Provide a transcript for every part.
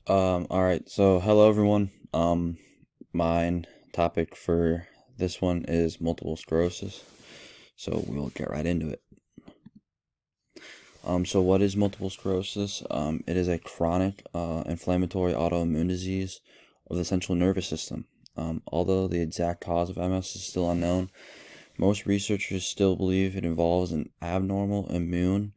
All right. So, hello everyone. My topic for this one is multiple sclerosis. So we'll get right into it. So what is multiple sclerosis? It is a chronic, inflammatory autoimmune disease of the central nervous system. Although the exact cause of MS is still unknown, most researchers still believe it involves an abnormal immune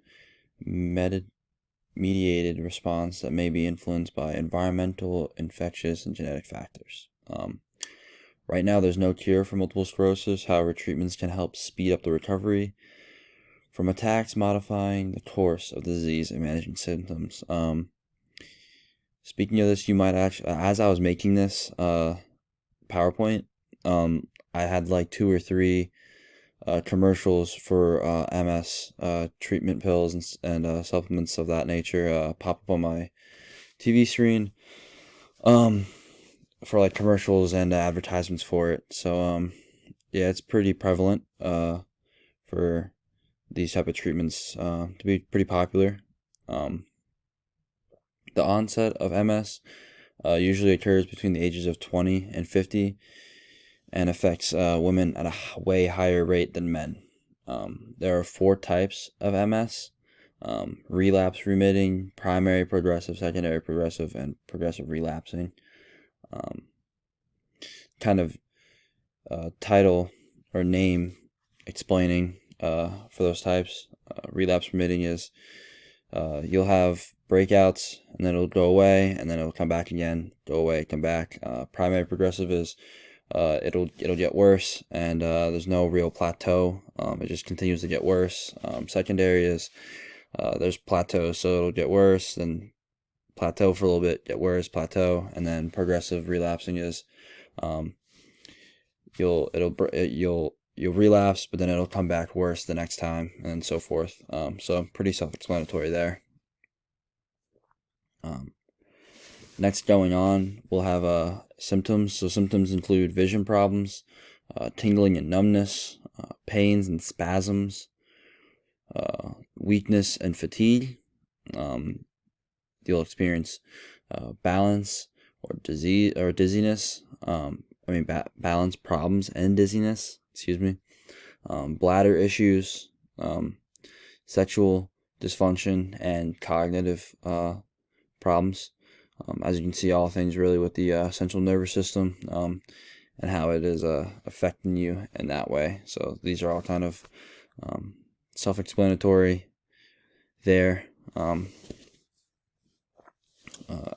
mediated response that may be influenced by environmental, infectious, and genetic factors. Right now, there's no cure for multiple sclerosis. However, treatments can help speed up the recovery from attacks, modifying the course of the disease and managing symptoms. Speaking of this, you might actually, as I was making this PowerPoint, I had like two or three commercials for MS treatment pills and supplements of that nature pop up on my TV screen for like commercials and advertisements for it. So yeah, it's pretty prevalent for these type of treatments to be pretty popular. Um, the onset of MS usually occurs between the ages of 20 and 50 and affects women at a way higher rate than men. There are four types of MS: relapse remitting, primary progressive, secondary progressive, and progressive relapsing. Um, kind of title or name explaining for those types. Relapse remitting is you'll have breakouts and then it'll go away and then it'll come back again, go away, come back. Primary progressive is it'll get worse and there's no real plateau. It just continues to get worse. Secondary is there's plateaus, so it'll get worse, then plateau for a little bit, get worse, plateau, and then progressive relapsing is um, you'll relapse, but then it'll come back worse the next time, and so forth. So pretty self-explanatory there. Next, going on, we'll have symptoms. So symptoms include vision problems, tingling and numbness, pains and spasms, weakness and fatigue. You'll experience balance or disease or dizziness. Balance problems and dizziness. Excuse me. Bladder issues, sexual dysfunction, and cognitive problems. As you can see, all things really with the central nervous system and how it is affecting you in that way. So these are all kind of self-explanatory there.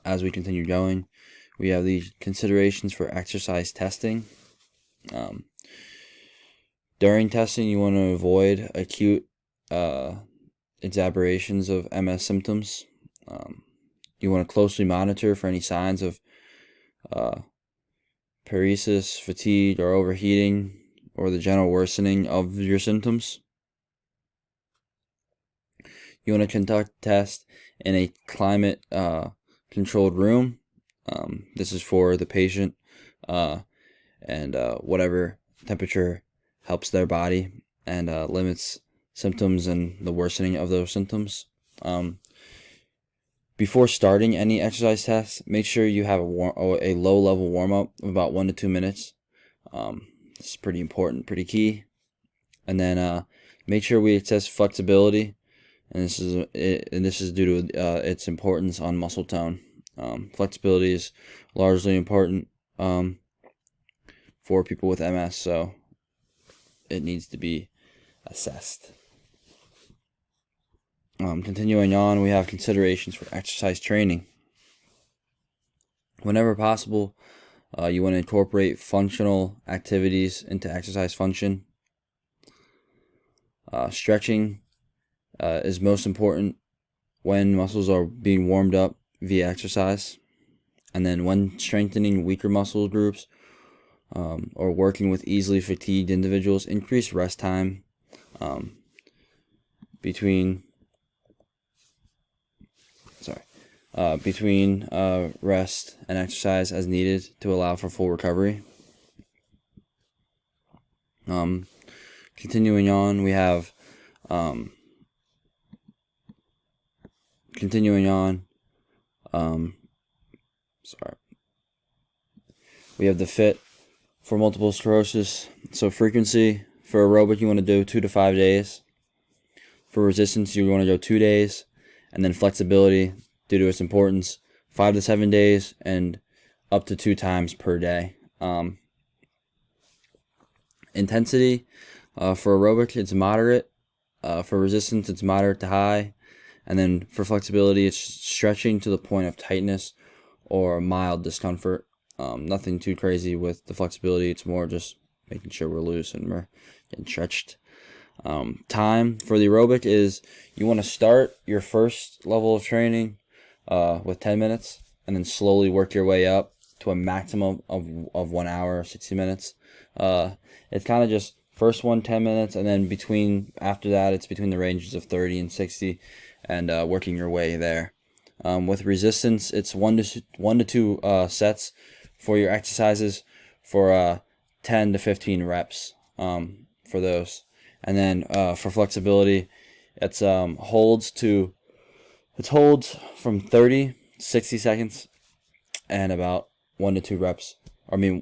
As we continue going, we have the considerations for exercise testing. During testing, you want to avoid acute exacerbations of MS symptoms. You want to closely monitor for any signs of paresis, fatigue, or overheating, or the general worsening of your symptoms. You want to conduct tests in a climate controlled room. This is for the patient and whatever temperature helps their body and limits symptoms and the worsening of those symptoms. Before starting any exercise test, make sure you have a low-level warm-up of about 1 to 2 minutes. This is pretty important, pretty key. And then make sure we assess flexibility, and this is due to its importance on muscle tone. Flexibility is largely important for people with MS, so it needs to be assessed. Continuing on, we have considerations for exercise training. Whenever possible, you want to incorporate functional activities into exercise function. Stretching is most important when muscles are being warmed up via exercise. And then when strengthening weaker muscle groups or working with easily fatigued individuals, increase rest time between rest and exercise as needed to allow for full recovery. Continuing on, we have Sorry. We have the fit for multiple sclerosis. So frequency for aerobic, you want to do 2 to 5 days. For resistance, you want to go 2 days, and then flexibility, due to its importance, 5 to 7 days, and up to 2 times per day. Intensity for aerobic, it's moderate. For resistance, it's moderate to high, and then for flexibility, it's stretching to the point of tightness or mild discomfort. Nothing too crazy with the flexibility. It's more just making sure we're loose and we're getting stretched. Time for the aerobic is you want to start your first level of training with 10 minutes and then slowly work your way up to a maximum of 1 hour, 60 minutes. It's kind of just first 10 minutes, and then after that it's between the ranges of 30 and 60, and working your way there. With resistance, it's 1 to 2 sets for your exercises for 10 to 15 reps for those. And then for flexibility, it's holds from 30 to 60 seconds, and about 1 to 2 reps. 2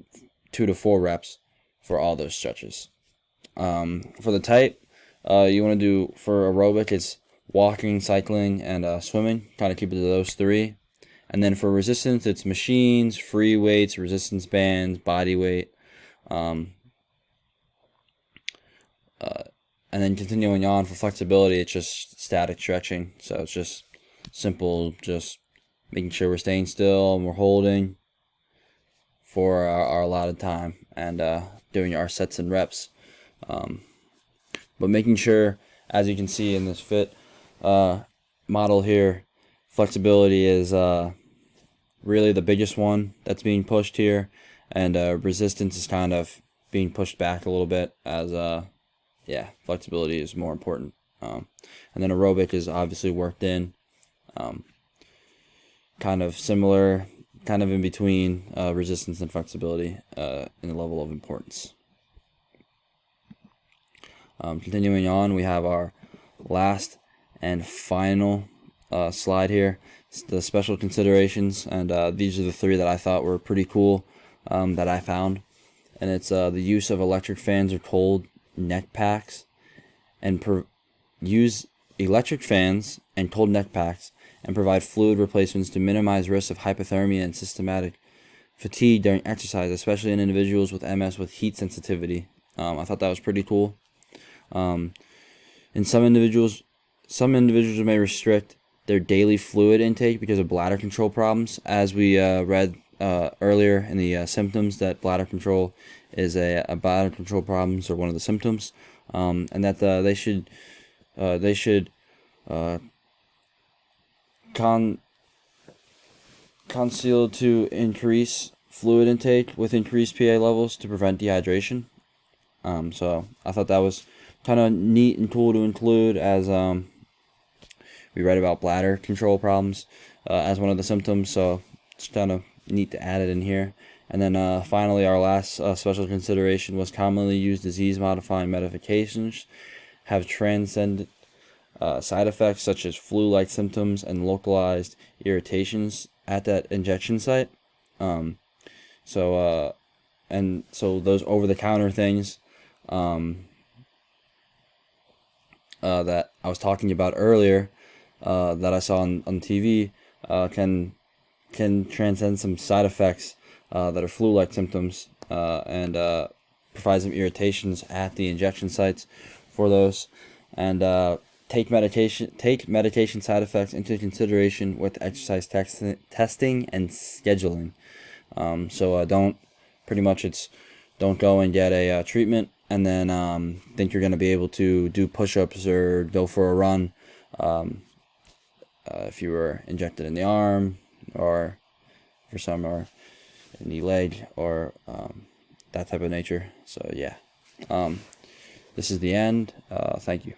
to 4 reps for all those stretches. For the type, you want to do for aerobic, it's walking, cycling, and swimming. Kind of keep it to those 3. And then for resistance, it's machines, free weights, resistance bands, body weight. And then continuing on for flexibility, it's just static stretching. So it's just simple, just making sure we're staying still and we're holding for our allotted time, and doing our sets and reps. But making sure, as you can see in this fit model here, flexibility is really the biggest one that's being pushed here, and resistance is kind of being pushed back a little bit, as flexibility is more important. And then aerobic is obviously worked in, kind of similar, kind of in between resistance and flexibility in the level of importance. Continuing on, we have our last and final slide here. It's the special considerations, and these are the 3 that I thought were pretty cool that I found. And it's the use of electric fans or cold neck packs, and use electric fans and cold neck packs and provide fluid replacements to minimize risk of hypothermia and systematic fatigue during exercise, especially in individuals with MS with heat sensitivity. I thought that was pretty cool. In some individuals may restrict their daily fluid intake because of bladder control problems, as we read earlier in the symptoms, that bladder control is a bladder control problems are one of the symptoms, and that they should conceal to increase fluid intake with increased PA levels to prevent dehydration. So I thought that was kind of neat and cool to include, as we read about bladder control problems as one of the symptoms, so it's kind of neat to add it in here. And then finally, our last special consideration was commonly used disease-modifying medications have transcendent side effects such as flu-like symptoms and localized irritations at that injection site. So those over-the-counter things that I was talking about earlier, that I saw on TV, can transcend some side effects that are flu-like symptoms, and provide some irritations at the injection sites for those, and take medication side effects into consideration with exercise testing and scheduling. So don't go and get a treatment and then think you're going to be able to do push-ups or go for a run if you were injected in the arm, or for some, or in the leg, or that type of nature. So yeah, this is the end. Thank you.